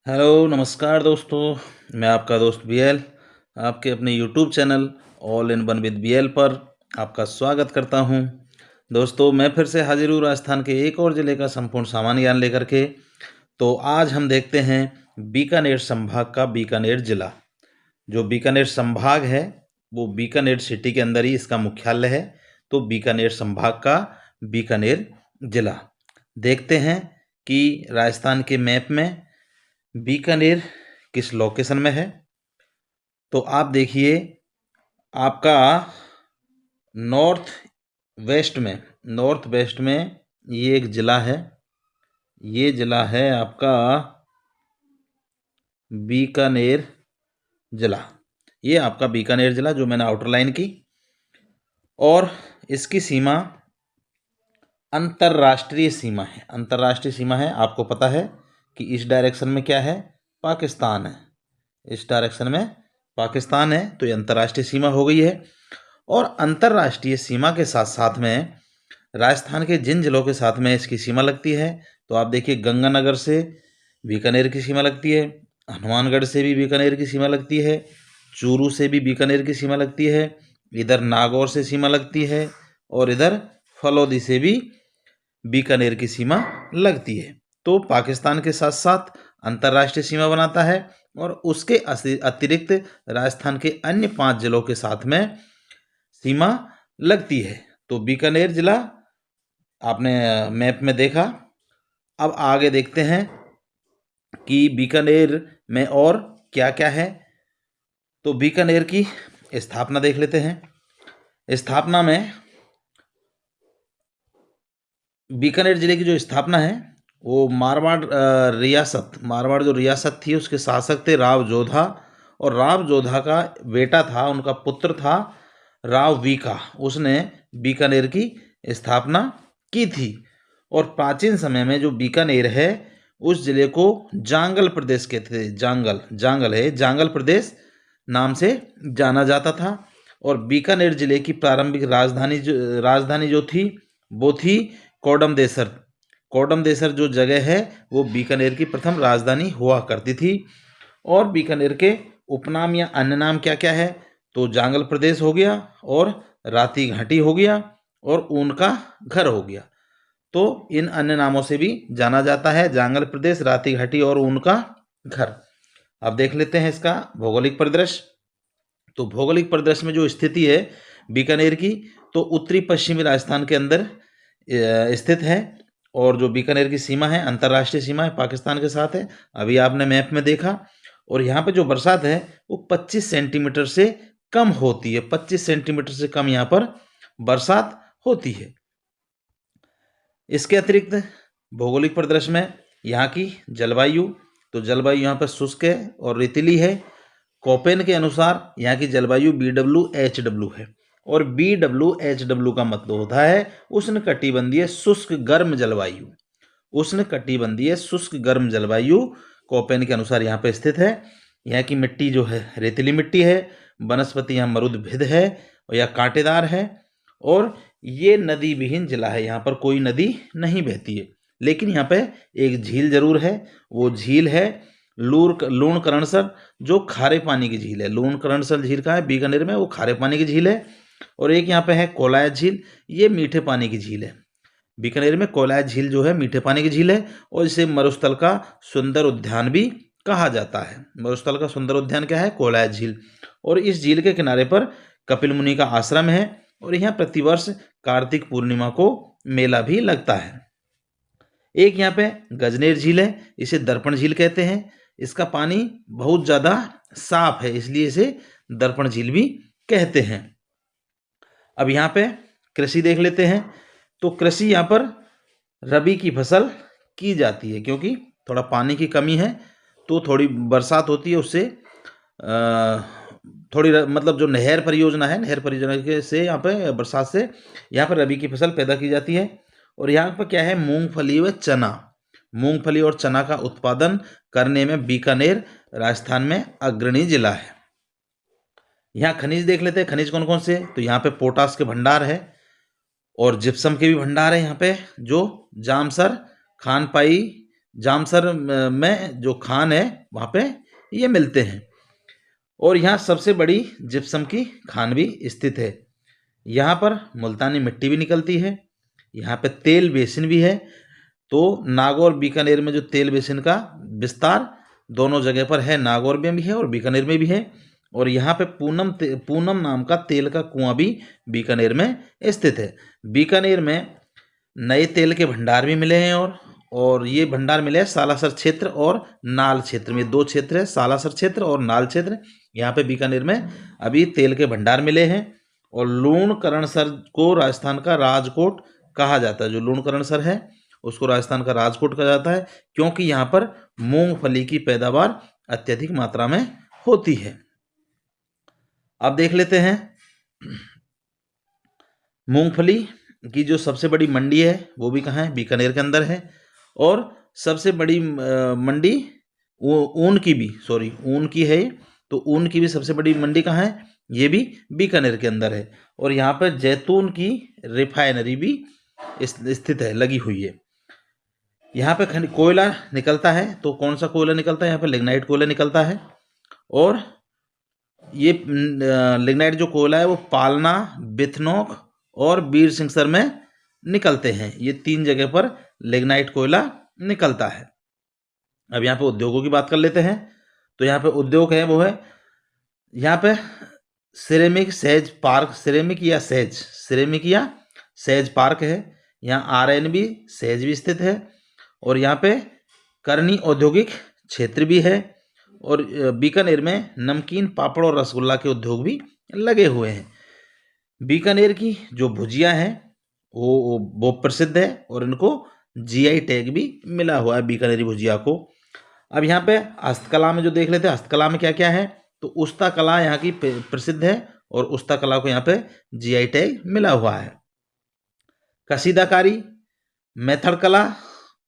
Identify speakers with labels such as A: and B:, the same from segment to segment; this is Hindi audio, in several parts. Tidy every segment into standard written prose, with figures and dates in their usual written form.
A: हेलो नमस्कार दोस्तों। मैं आपका दोस्त बीएल आपके अपने YouTube channel all in one with BL पर आपका स्वागत करता हूं। दोस्तों मैं फिर से हाजिर हूँ राजस्थान के एक और ज़िले का संपूर्ण सामान्य ज्ञान लेकर के। तो आज हम देखते हैं बीकानेर संभाग का बीकानेर ज़िला। जो बीकानेर संभाग है वो बीकानेर सिटी के अंदर ही इसका मुख्यालय है। तो बीकानेर संभाग का बीकानेर ज़िला देखते हैं कि राजस्थान के मैप में बीकानेर किस लोकेशन में है। तो आप देखिए, आपका नॉर्थ वेस्ट में ये एक ज़िला है। ये ज़िला है आपका बीकानेर ज़िला। ये आपका बीकानेर ज़िला जो मैंने आउटर लाइन की, और इसकी सीमा अंतर्राष्ट्रीय सीमा है। अंतर्राष्ट्रीय सीमा है, आपको पता है कि इस डायरेक्शन में क्या है, पाकिस्तान है। इस डायरेक्शन में पाकिस्तान है, तो ये अंतर्राष्ट्रीय सीमा हो गई है। और अंतर्राष्ट्रीय सीमा के साथ साथ में राजस्थान के जिन जिलों के साथ में इसकी सीमा लगती है, तो आप देखिए गंगानगर से बीकानेर की सीमा लगती है, हनुमानगढ़ से भी बीकानेर की सीमा लगती है, चूरू से भी बीकानेर की सीमा लगती है, इधर नागौर से सीमा लगती है, और इधर फलौदी से भी बीकानेर की सीमा लगती है। तो पाकिस्तान के साथ साथ अंतर्राष्ट्रीय सीमा बनाता है, और उसके अतिरिक्त राजस्थान के अन्य 5 जिलों के साथ में सीमा लगती है। तो बीकानेर जिला आपने मैप में देखा। अब आगे देखते हैं कि बीकानेर में और क्या क्या है। तो बीकानेर की स्थापना देख लेते हैं। स्थापना में बीकानेर जिले की जो स्थापना है वो मारवाड़ जो रियासत थी उसके शासक थे राव जोधा, और राव जोधा का बेटा था, उनका पुत्र था राव वीका। उसने बीकानेर की स्थापना की थी। और प्राचीन समय में जो बीकानेर है उस जिले को जांगल प्रदेश कहते थे। जांगल प्रदेश नाम से जाना जाता था। और बीकानेर जिले की प्रारंभिक राजधानी जो थी वो थी कोडमदेसर जो जगह है वो बीकानेर की प्रथम राजधानी हुआ करती थी। और बीकानेर के उपनाम या अन्य नाम क्या क्या है, तो जांगल प्रदेश हो गया, और राती घाटी हो गया, और ऊन का घर हो गया। तो इन अन्य नामों से भी जाना जाता है, जांगल प्रदेश, राती घाटी और ऊन का घर। अब देख लेते हैं इसका भौगोलिक परिदृश्य। तो भौगोलिक परिदृश्य में जो स्थिति है बीकानेर की, तो उत्तरी पश्चिमी राजस्थान के अंदर स्थित है। और जो बीकानेर की सीमा है, अंतर्राष्ट्रीय सीमा है, पाकिस्तान के साथ है, अभी आपने मैप में देखा। और यहाँ पे जो बरसात है वो 25 सेंटीमीटर से कम होती है। 25 सेंटीमीटर से कम यहाँ पर बरसात होती है। इसके अतिरिक्त भौगोलिक परिदृश्य में यहाँ की जलवायु, तो जलवायु यहाँ पर शुष्क है और रेतीली है। कोपेन के अनुसार यहाँ की जलवायु BWHW है। और BWHW का मतलब होता है उष्णकटिबंधीय शुष्क गर्म जलवायु। उष्णकटिबंधीय शुष्क गर्म जलवायु कोपेन के अनुसार यहाँ पर स्थित है। यहाँ की मिट्टी जो है रेतीली मिट्टी है, वनस्पति यहाँ मरुदभिद है और या कांटेदार है। और ये नदी विहीन जिला है, यहाँ पर कोई नदी नहीं बहती है। लेकिन यहाँ पे एक झील जरूर है, वो झील है लूणकरणसर, जो खारे पानी की झील है। लूणकरणसर झील कहाँ है, बीकानेर में, वो खारे पानी की झील है। और एक यहाँ पे है कोलायत झील, ये मीठे पानी की झील है। बीकानेर में कोलायत झील जो है मीठे पानी की झील है, और इसे मरुस्थल का सुंदर उद्यान भी कहा जाता है। मरुस्थल का सुंदर उद्यान क्या है, कोलायत झील। और इस झील के किनारे पर कपिल मुनि का आश्रम है, और यहाँ प्रतिवर्ष कार्तिक पूर्णिमा को मेला भी लगता है। एक यहाँ पे गजनेर झील है, इसे दर्पण झील कहते हैं। इसका पानी बहुत ज़्यादा साफ है, इसलिए इसे दर्पण झील भी कहते हैं। अब यहाँ पे कृषि देख लेते हैं। तो कृषि यहाँ पर रबी की फसल की जाती है, क्योंकि थोड़ा पानी की कमी है, तो थोड़ी बरसात होती है, उससे थोड़ी मतलब जो नहर परियोजना के से यहाँ पे बरसात से यहाँ पर रबी की फसल पैदा की जाती है। और यहाँ पर क्या है, मूंगफली व चना। मूंगफली और चना का उत्पादन करने में बीकानेर राजस्थान में अग्रणी जिला है। यहाँ खनिज देख लेते हैं, खनिज कौन कौन से, तो यहाँ पे पोटास के भंडार है, और जिप्सम के भी भंडार है यहाँ पे, जो जामसर, खानपाई, जामसर में जो खान है वहाँ पे ये मिलते हैं। और यहाँ सबसे बड़ी जिप्सम की खान भी स्थित है। यहाँ पर मुल्तानी मिट्टी भी निकलती है। यहाँ पे तेल बेसिन भी है। तो नागौर बीकानेर में जो तेल बेसिन का विस्तार दोनों जगह पर है, नागौर में भी है और बीकानेर में भी है। और यहाँ पे पूनम नाम का तेल का कुआं भी बीकानेर में स्थित है। बीकानेर में नए तेल के भंडार भी मिले हैं और ये भंडार मिले हैं सालासर क्षेत्र और नाल क्षेत्र में। दो क्षेत्र है, सालासर क्षेत्र और नाल क्षेत्र। यहाँ पे बीकानेर में अभी तेल के भंडार मिले हैं। और लूणकरणसर को राजस्थान का राजकोट कहा जाता है। जो लूणकरणसर है उसको राजस्थान का राजकोट कहा जाता है, क्योंकि यहाँ पर मूंगफली की पैदावार अत्यधिक मात्रा में होती है। अब देख लेते हैं मूंगफली की जो सबसे बड़ी मंडी है वो भी कहाँ है, बीकानेर के अंदर है। और सबसे बड़ी मंडी ऊन की है। तो ऊन की भी सबसे बड़ी मंडी कहाँ है, ये भी बीकानेर के अंदर है। और यहाँ पर जैतून की रिफाइनरी भी स्थित है, लगी हुई है। यहाँ पे कोयला निकलता है। तो कौन सा कोयला निकलता है, यहाँ पे लिग्नाइट कोयला निकलता है। और ये लिग्नाइट जो कोयला है वो पालना, बिथनोक और बीर सिंहसर में निकलते हैं। ये 3 जगह पर लिग्नाइट कोयला निकलता है। अब यहाँ पे उद्योगों की बात कर लेते हैं। तो यहाँ पे उद्योग है वो है यहाँ पे सिरेमिक या सेज पार्क है। यहाँ RNB सेज भी स्थित है। और यहाँ पे करनी औद्योगिक क्षेत्र भी है। और बीकानेर में नमकीन, पापड़ और रसगुल्ला के उद्योग भी लगे हुए हैं। बीकानेर की जो भुजिया है वो प्रसिद्ध है और इनको GI टैग भी मिला हुआ है बीकानेरी भुजिया को। अब यहाँ पे हस्तकला में जो देख लेते हैं, हस्तकला में क्या क्या है। तो उस्ता कला यहाँ की प्रसिद्ध है और उस्ता कला को यहाँ पे GI टैग मिला हुआ है। कसीदाकारी, मेथड कला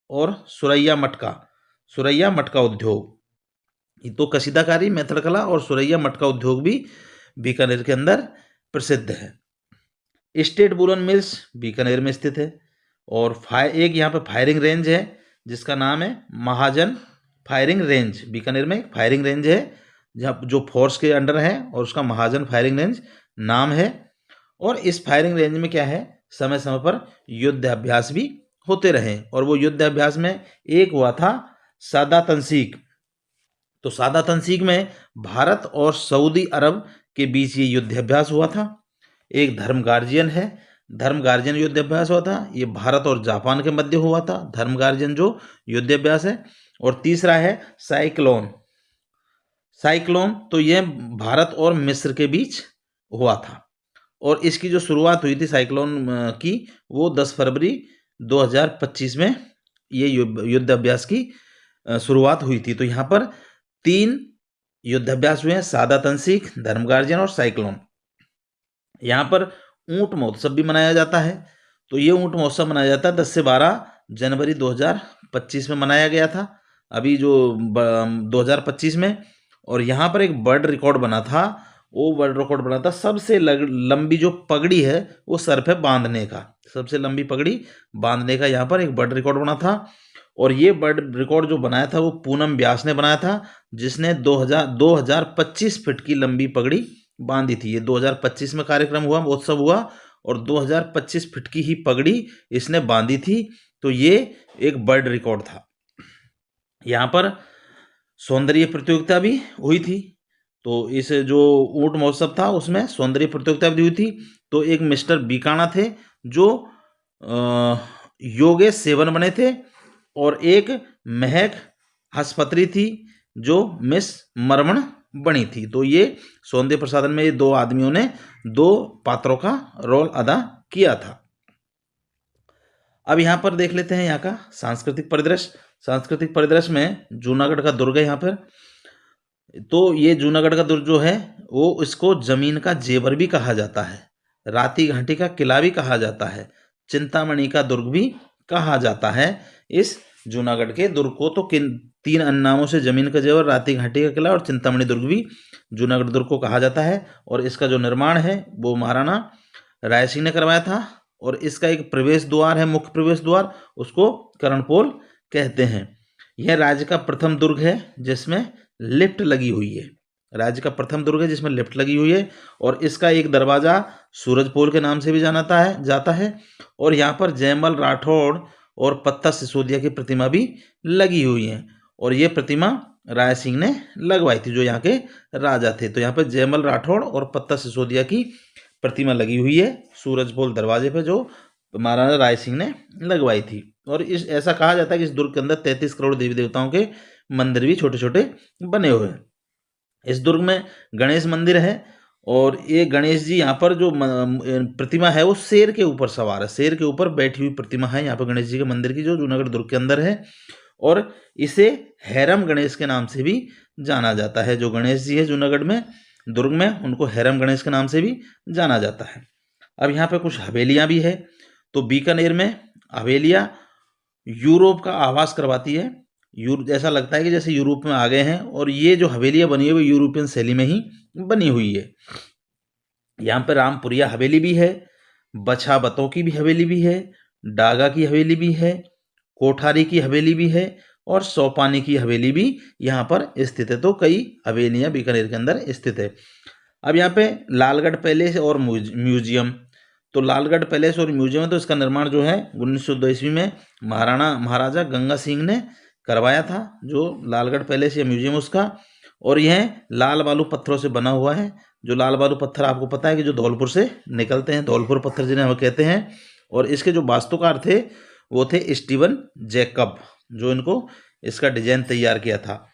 A: और सुरैया मटका उद्योग। तो कसीदाकारी, मेथड कला और सुरैया मटका उद्योग भी बीकानेर के अंदर प्रसिद्ध है। स्टेट वूलन मिल्स बीकानेर में स्थित है। और एक यहाँ पे फायरिंग रेंज है जिसका नाम है महाजन फायरिंग रेंज। बीकानेर में एक फायरिंग रेंज है जहाँ जो फोर्स के अंडर है और उसका महाजन फायरिंग रेंज नाम है। और इस फायरिंग रेंज में क्या है, समय समय पर युद्ध अभ्यास भी होते रहे। और वो युद्ध अभ्यास में एक हुआ था सादा तंसीक। तो सादा तंसीक में भारत और सऊदी अरब के बीच ये युद्ध अभ्यास हुआ था। एक धर्म गार्जियन युद्ध अभ्यास हुआ था। ये भारत और जापान के मध्य हुआ था, धर्म गार्जियन जो युद्ध अभ्यास है। और तीसरा है साइक्लोन। तो ये भारत और मिस्र के बीच हुआ था। और इसकी जो शुरुआत हुई थी साइक्लोन की, वो 10 फरवरी 2025 में ये युद्ध अभ्यास की शुरुआत हुई थी। तो यहाँ पर 3 युद्ध अभ्यास हुए हैं, सादा तंसीक, धर्म गार्जियन और साइक्लोन। यहाँ पर ऊंट महोत्सव भी मनाया जाता है। तो ये ऊंट महोत्सव मनाया जाता है 10 से 12 जनवरी 2025 में मनाया गया था, अभी जो 2025 में। और यहाँ पर एक वर्ल्ड रिकॉर्ड बना था। वो वर्ल्ड रिकॉर्ड बना था सबसे लंबी जो पगड़ी है वो सर पे बांधने का, सबसे लंबी पगड़ी बांधने का यहाँ पर एक वर्ल्ड रिकॉर्ड बना था। और ये वर्ल्ड रिकॉर्ड जो बनाया था वो पूनम व्यास ने बनाया था, जिसने 2025 फीट की लंबी पगड़ी बांधी थी। ये 2025 में कार्यक्रम हुआ, उत्सव हुआ और 2025 फीट की ही पगड़ी इसने बांधी थी। तो ये एक वर्ल्ड रिकॉर्ड था। यहाँ पर सौंदर्य प्रतियोगिता भी हुई थी। तो इस जो ऊंट महोत्सव था उसमें सौंदर्य प्रतियोगिता भी हुई थी। तो एक मिस्टर बीकाना थे जो योगेश सेवन बने थे। और एक महक हस्पत्री थी जो मिस मरमण बनी थी। तो ये सौंदर्य प्रसाधन में ये 2 आदमियों ने 2 पात्रों का रोल अदा किया था। अब यहाँ पर देख लेते हैं यहाँ का सांस्कृतिक परिदृश्य में जूनागढ़ का दुर्ग है यहाँ पर। तो ये जूनागढ़ का दुर्ग जो है वो इसको जमीन का जेवर भी कहा जाता है, राती घाटी का किला भी कहा जाता है, चिंतामणि का दुर्ग भी कहा जाता है। इस जूनागढ़ के दुर्ग को तो 3 नामों से जमीन का जेवर, राती घाटी का किला और चिंतामणि दुर्ग भी जूनागढ़ दुर्ग को कहा जाता है। और इसका जो निर्माण है वो महाराणा राय सिंह ने करवाया था। और इसका एक प्रवेश द्वार है, मुख्य प्रवेश द्वार, उसको कर्णपोल कहते हैं। यह राज्य का प्रथम दुर्ग है जिसमें लिफ्ट लगी हुई है। राज्य का प्रथम दुर्ग है जिसमें लिफ्ट लगी हुई है और इसका एक दरवाजा सूरजपोल के नाम से भी जाता है और यहाँ पर जयमल राठौड़ और पत्ता सिसोदिया की प्रतिमा भी लगी हुई है और ये प्रतिमा राय सिंह ने लगवाई थी, जो यहाँ के राजा थे। तो यहाँ पे जयमल राठौड़ और पत्ता सिसोदिया की प्रतिमा लगी हुई है सूरजपोल दरवाजे पे, जो महाराजा राय सिंह ने लगवाई थी। और इस ऐसा कहा जाता है कि इस दुर्ग के अंदर 33 करोड़ देवी देवताओं के मंदिर भी छोटे छोटे बने हुए हैं। इस दुर्ग में गणेश मंदिर है और ये गणेश जी यहाँ पर जो प्रतिमा है वो शेर के ऊपर सवार है, शेर के ऊपर बैठी हुई प्रतिमा है यहाँ पर गणेश जी के मंदिर की, जो जूनागढ़ दुर्ग के अंदर है। और इसे हैरम गणेश के नाम से भी जाना जाता है। जो गणेश जी है जूनागढ़ में दुर्ग में, उनको हैरम गणेश के नाम से भी जाना जाता है। अब यहाँ पे कुछ हवेलियाँ भी है। तो बीकानेर में हवेलियाँ यूरोप का आभास करवाती है। ऐसा लगता है कि जैसे यूरोप में आ गए हैं और ये जो हवेलियाँ बनी है वो यूरोपियन शैली में ही बनी हुई है। यहाँ पर रामपुरिया हवेली भी है, बछाबतों की भी हवेली भी है, डागा की हवेली भी है, कोठारी की हवेली भी है और सोपानी की हवेली भी यहाँ पर स्थित है। तो कई हवेलियाँ बीकानेर के अंदर स्थित है। अब यहाँ पे लालगढ़ पैलेस और म्यूजियम। तो लालगढ़ पैलेस और म्यूजियम है, तो इसका निर्माण जो है 1902 ईस्वी में महाराजा गंगा सिंह ने करवाया था, जो लालगढ़ पैलेस या म्यूजियम उसका। और यह लाल बालू पत्थरों से बना हुआ है। जो लाल बालू पत्थर आपको पता है कि जो धौलपुर से निकलते हैं, धौलपुर पत्थर जिन्हें हम कहते हैं। और इसके जो वास्तुकार थे वो थे स्टीवन जैकब, जो इनको इसका डिजाइन तैयार किया था।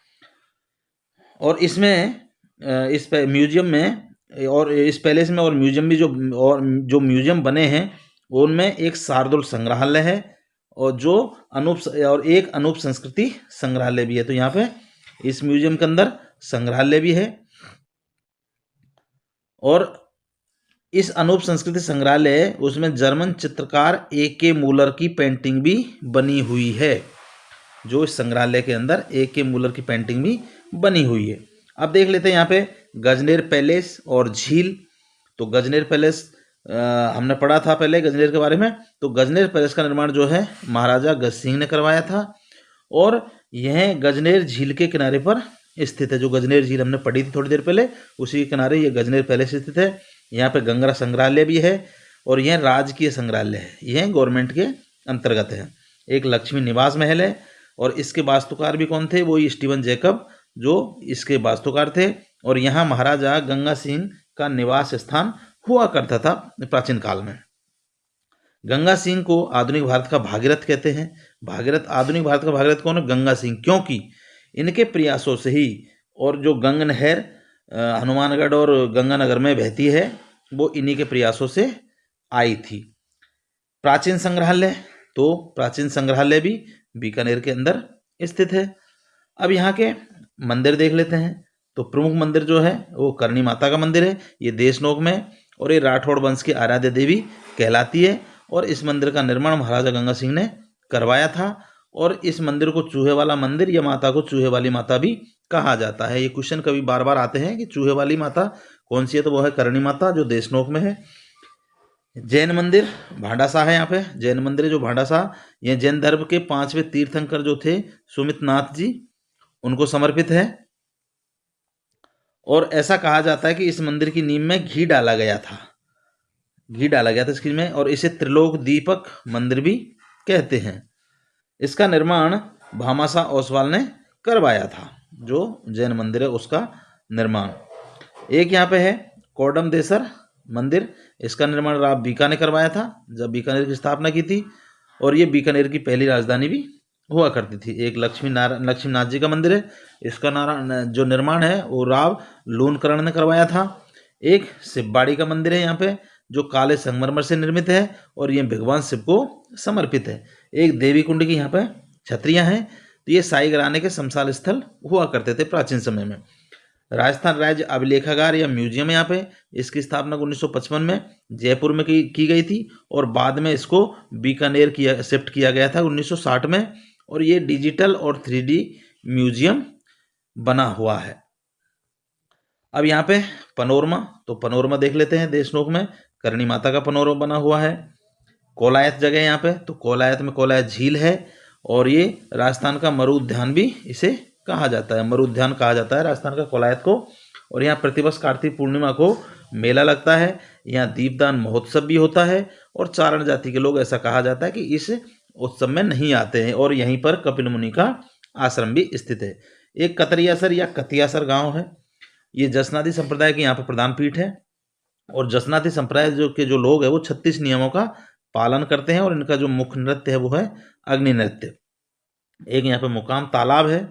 A: और इसमें इस म्यूजियम में और इस पैलेस में और म्यूजियम भी जो म्यूजियम बने हैं उनमें एक शार्दुल संग्रहालय है और एक अनूप संस्कृति संग्रहालय भी है। तो यहाँ पे इस म्यूजियम के अंदर संग्रहालय भी है और इस अनूप संस्कृति संग्रहालय उसमें जर्मन चित्रकार ए.के. मूलर की पेंटिंग भी बनी हुई है। जो इस संग्रहालय के अंदर ए.के. मूलर की पेंटिंग भी बनी हुई है। अब देख लेते हैं यहाँ पे गजनेर पैलेस और झील। तो गजनेर पैलेस हमने पढ़ा था पहले गजनेर के बारे में। तो गजनेर पैलेस का निर्माण जो है महाराजा गज सिंह ने करवाया था और यह गजनेर झील के किनारे पर स्थित है। जो गजनेर झील हमने पढ़ी थी थोड़ी देर पहले, उसी के किनारे ये गजनेर पैलेस स्थित है। यहाँ पे गंगरा संग्रहालय भी है और यह राजकीय संग्रहालय है, यह गवर्नमेंट के अंतर्गत है। एक लक्ष्मी निवास महल है और इसके वास्तुकार भी कौन थे? वो स्टीवन जैकब, जो इसके वास्तुकार थे। और यहाँ महाराजा गंगा सिंह का निवास स्थान हुआ करता था प्राचीन काल में। गंगा सिंह को आधुनिक भारत का भागीरथ कहते हैं। आधुनिक भारत का भागीरथ कौन है? गंगा सिंह, क्योंकि इनके प्रयासों से ही और जो गंग नहर हनुमानगढ़ और गंगानगर में बहती है वो इन्हीं के प्रयासों से आई थी। प्राचीन संग्रहालय, तो प्राचीन संग्रहालय भी बीकानेर के अंदर स्थित है। अब यहाँ के मंदिर देख लेते हैं। तो प्रमुख मंदिर जो है वो करणी माता का मंदिर है, ये देशनोक में, और ये राठौड़ वंश की आराध्य देवी कहलाती है। और इस मंदिर का निर्माण महाराजा गंगा सिंह ने करवाया था और इस मंदिर को चूहे वाला मंदिर या माता को चूहे वाली माता भी कहा जाता है। ये क्वेश्चन कभी बार बार आते हैं कि चूहे वाली माता कौन सी है, तो वो है करणी माता जो देशनोक में है। जैन मंदिर भांडासा है। यहाँ पे जैन मंदिर है जो भांडासा, ये जैन धर्म के 5वें तीर्थंकर जो थे सुमितनाथ जी, उनको समर्पित है। और ऐसा कहा जाता है कि इस मंदिर की नींव में घी डाला गया था इसकी में, और इसे त्रिलोक दीपक मंदिर भी कहते हैं। इसका निर्माण भामासा ओसवाल ने करवाया था। जो जैन मंदिर है उसका निर्माण। एक यहाँ पे है कोडमदेसर मंदिर, इसका निर्माण राव बीका ने करवाया था जब बीकानेर की स्थापना की थी, और ये बीकानेर की पहली राजधानी भी हुआ करती थी। एक लक्ष्मीनाथ जी का मंदिर है, इसका जो निर्माण है वो राव लूनकरण ने करवाया था। एक शिवबाड़ी का मंदिर है यहाँ पे जो काले संगमरमर से निर्मित है और ये भगवान शिव को समर्पित है। एक देवी कुंड की यहाँ पे छतरियाँ हैं। तो ये साई घराने के शमशान स्थल हुआ करते थे प्राचीन समय में। राजस्थान राज्य अभिलेखागार या म्यूजियम यहाँ पे, इसकी स्थापना 1955 में जयपुर में की गई थी और बाद में इसको बीकानेर शिफ्ट किया गया था 1960 में। और ये डिजिटल और 3D म्यूजियम बना हुआ है। अब यहाँ पे पनोरमा, तो पनोरमा देख लेते हैं। देशनोक में करणी माता का पनोरमा बना हुआ है। कोलायत जगह यहाँ पे, तो कोलायत में कोलायत झील है और ये राजस्थान का मरु उद्यान भी इसे कहा जाता है, मरु उद्यान कहा जाता है राजस्थान का कोलायत को। और यहाँ प्रतिवर्ष कार्तिक पूर्णिमा को मेला लगता है, यहाँ दीपदान महोत्सव भी होता है। और चारण जाति के लोग, ऐसा कहा जाता है कि इस उत्सव में नहीं आते हैं। और यहीं पर कपिल मुनि का आश्रम भी स्थित है। एक कतरियासर या कतियासर गांव है, ये जसनादी संप्रदाय के यहाँ पर प्रधान पीठ है। और जसनादी संप्रदाय के जो लोग हैं वो 36 नियमों का पालन करते हैं। और इनका जो मुख्य नृत्य है वो है अग्नि नृत्य। एक यहाँ पे मुकाम तालाब है,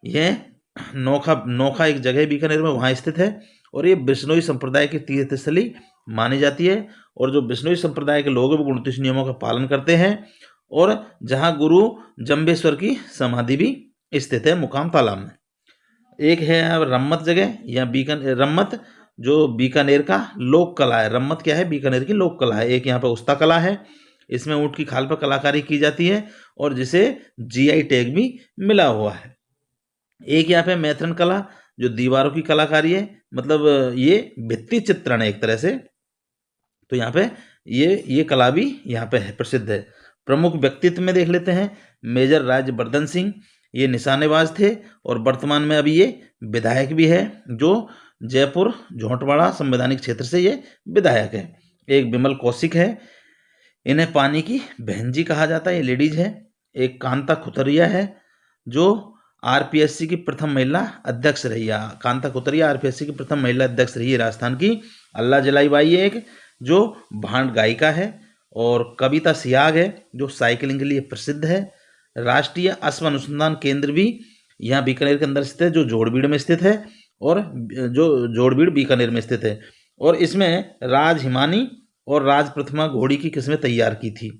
A: यह नोखा एक जगह बीकानेर में वहाँ स्थित है। और ये बिश्नोई संप्रदाय की तीर्थस्थली मानी जाती है। और जो बिश्नोई संप्रदाय के लोग हैं वो 29 नियमों का पालन करते हैं। और जहाँ गुरु जम्बेश्वर की समाधि भी स्थित है मुकाम तालाब में। एक है रम्मत जगह या रम्मत जो बीकानेर का लोक कला है। रम्मत क्या है? बीकानेर की लोक कला है। एक यहाँ पर उस्ता कला है, इसमें ऊँट की खाल पर कलाकारी की जाती है और जिसे जीआई टैग भी मिला हुआ है। एक यहाँ पे मैथरन कला जो दीवारों की कलाकारी है, मतलब ये भित्ति चित्रण है एक तरह से। तो यहाँ पे ये कला भी यहाँ पे है, प्रसिद्ध है। प्रमुख व्यक्तित्व में देख लेते हैं, मेजर राजवर्धन सिंह, ये निशानेबाज थे और वर्तमान में अभी ये विधायक भी है, जो जयपुर झोंटवाड़ा संवैधानिक क्षेत्र से ये विधायक है। एक विमल कौशिक है, इन्हें पानी की बहन जी कहा जाता है, ये लेडीज है। एक कांता खुतरिया है जो आरपीएससी की प्रथम महिला अध्यक्ष रही है। कांता खुतरिया आरपीएससी की प्रथम महिला अध्यक्ष रही है राजस्थान की। अल्लाह जलाई बाई है एक जो भांड गायिका है। और कविता सियाग है जो साइकिलिंग के लिए प्रसिद्ध है। राष्ट्रीय अश्व अनुसंधान केंद्र भी यहाँ बीकानेर के अंदर स्थित है जो जोड़बीड़ में स्थित है। और जो जोड़बीड़ बीकानेर में स्थित है। और इसमें राज हिमानी और राज प्रथमा घोड़ी की किस्में तैयार की थी।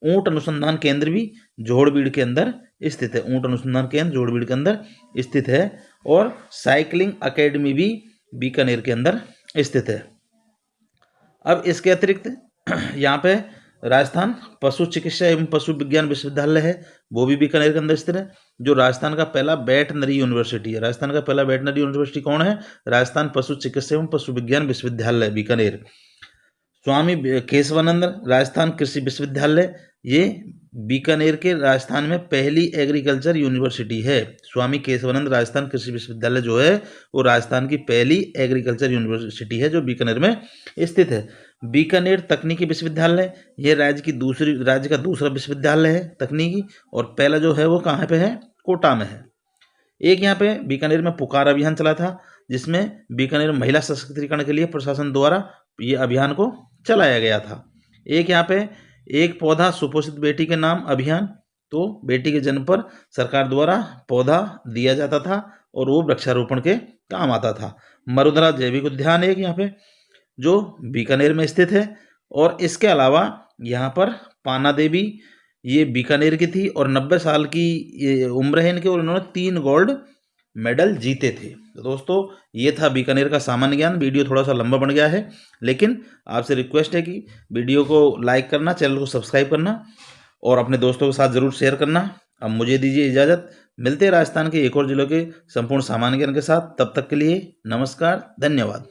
A: ऊंट अनुसंधान केंद्र भी जोड़बीड़ के अंदर स्थित है। ऊंट अनुसंधान केंद्र जोड़बीड़ के अंदर स्थित है। और साइकिलिंग एकेडमी भी बीकानेर के अंदर स्थित है। अब इसके अतिरिक्त यहाँ पे राजस्थान पशु चिकित्सा एवं पशु विज्ञान विश्वविद्यालय है, वो भी बीकानेर के अंदर स्थित है, जो राजस्थान का पहला वेटनरी यूनिवर्सिटी है। राजस्थान का पहला वेटनरी यूनिवर्सिटी कौन है? राजस्थान पशु चिकित्सा एवं पशु विज्ञान विश्वविद्यालय बीकानेर। स्वामी केशवानंद राजस्थान कृषि विश्वविद्यालय, ये बीकानेर के राजस्थान में पहली एग्रीकल्चर यूनिवर्सिटी है। स्वामी केशवानंद राजस्थान कृषि विश्वविद्यालय जो है वो राजस्थान की पहली एग्रीकल्चर यूनिवर्सिटी है जो बीकानेर में स्थित है। बीकानेर तकनीकी विश्वविद्यालय, ये राज्य का दूसरा विश्वविद्यालय है तकनीकी। और पहला जो है वो कहाँ पे है? कोटा में है। एक यहाँ पे बीकानेर में पुकार अभियान चला था, जिसमें बीकानेर महिला सशक्तिकरण के लिए प्रशासन द्वारा ये अभियान को चलाया गया था। एक यहाँ पे एक पौधा सुपोषित बेटी के नाम अभियान, तो बेटी के जन्म पर सरकार द्वारा पौधा दिया जाता था और वो वृक्षारोपण के काम आता था। मरुधरा जैविक उद्यान एक यहाँ पे जो बीकानेर में स्थित है। और इसके अलावा यहाँ पर पाना देवी, ये बीकानेर की थी और 90 साल की उम्र है इनके और इन्होंने 3 गोल्ड मेडल जीते थे। तो दोस्तों ये था बीकानेर का सामान्य ज्ञान। वीडियो थोड़ा सा लंबा बन गया है, लेकिन आपसे रिक्वेस्ट है कि वीडियो को लाइक करना, चैनल को सब्सक्राइब करना और अपने दोस्तों के साथ ज़रूर शेयर करना। अब मुझे दीजिए इजाज़त, मिलते हैं राजस्थान के एक और जिलों के संपूर्ण सामान्य ज्ञान के साथ। तब तक के लिए नमस्कार, धन्यवाद।